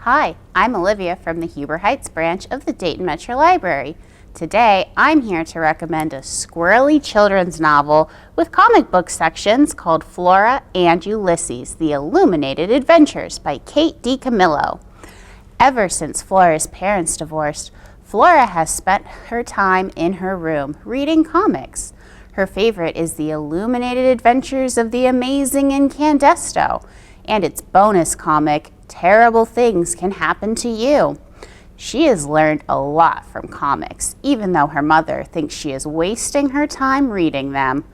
Hi, I'm Olivia from the Huber Heights branch of the Dayton Metro Library. Today, I'm here to recommend a squirrely children's novel with comic book sections called Flora and Ulysses, The Illuminated Adventures by Kate DiCamillo. Ever since Flora's parents divorced, Flora has spent her time in her room reading comics. Her favorite is The Illuminated Adventures of the Amazing Incandesto, and its bonus comic, Terrible Things Can Happen to You. She has learned a lot from comics, even though her mother thinks she is wasting her time reading them.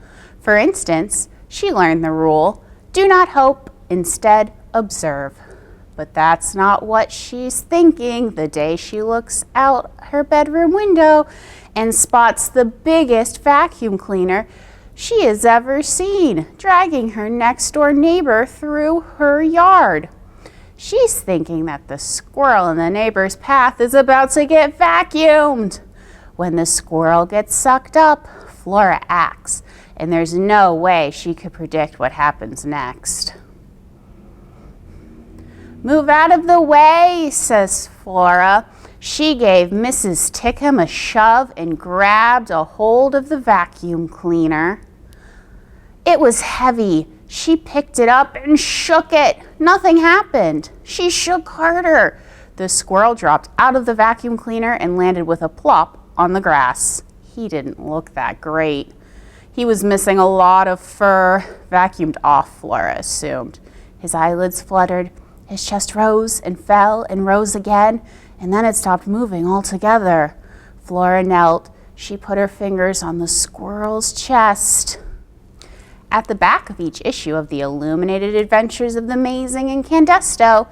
For instance, she learned the rule, do not hope, instead observe. But that's not what she's thinking the day she looks out her bedroom window and spots the biggest vacuum cleaner she has ever seen, dragging her next-door neighbor through her yard. She's thinking that the squirrel in the neighbor's path is about to get vacuumed. When the squirrel gets sucked up, Flora acts, and there's no way she could predict what happens next. Move out of the way, says Flora. She gave Mrs. Tickham a shove and grabbed a hold of the vacuum cleaner. It was heavy. She picked it up and shook it. Nothing happened. She shook harder. The squirrel dropped out of the vacuum cleaner and landed with a plop on the grass. He didn't look that great. He was missing a lot of fur, vacuumed off, Flora assumed. His eyelids fluttered. His chest rose and fell and rose again, and then it stopped moving altogether. Flora knelt. She put her fingers on the squirrel's chest. At the back of each issue of The Illuminated Adventures of the Amazing Incandesto,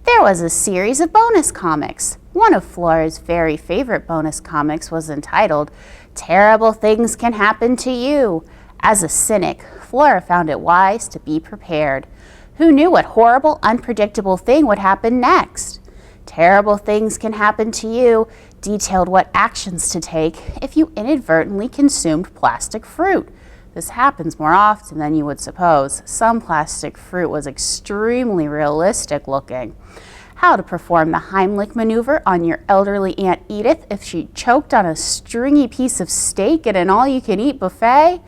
there was a series of bonus comics. One of Flora's very favorite bonus comics was entitled, Terrible Things Can Happen to You. As a cynic, Flora found it wise to be prepared. Who knew what horrible, unpredictable thing would happen next? Terrible Things Can Happen to You detailed what actions to take if you inadvertently consumed plastic fruit. This happens more often than you would suppose. Some plastic fruit was extremely realistic looking. How to perform the Heimlich maneuver on your elderly Aunt Edith if she choked on a stringy piece of steak at an all-you-can-eat buffet.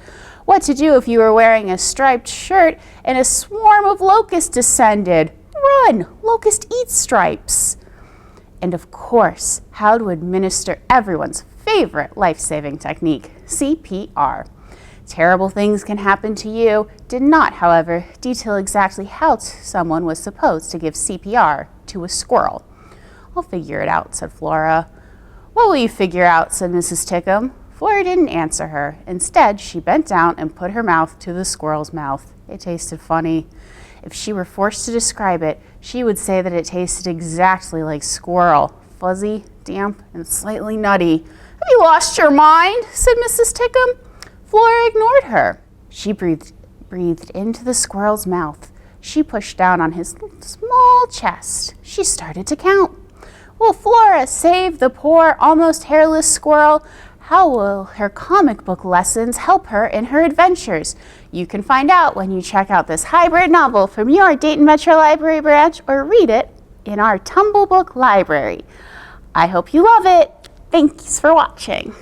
What to do if you were wearing a striped shirt and a swarm of locusts descended. Run! Locust eats stripes. And of course, how to administer everyone's favorite life-saving technique, CPR. Terrible Things Can Happen to You did not, however, detail exactly how someone was supposed to give CPR to a squirrel. I'll figure it out, said Flora. What will you figure out, said Mrs. Tickham. Flora didn't answer her. Instead, she bent down and put her mouth to the squirrel's mouth. It tasted funny. If she were forced to describe it, she would say that it tasted exactly like squirrel, fuzzy, damp, and slightly nutty. Have you lost your mind? Said Mrs. Tickham. Flora ignored her. She breathed into the squirrel's mouth. She pushed down on his small chest. She started to count. Will Flora save the poor, almost hairless squirrel? How will her comic book lessons help her in her adventures? You can find out when you check out this hybrid novel from your Dayton Metro Library branch or read it in our Tumblebook library. I hope you love it. Thanks for watching.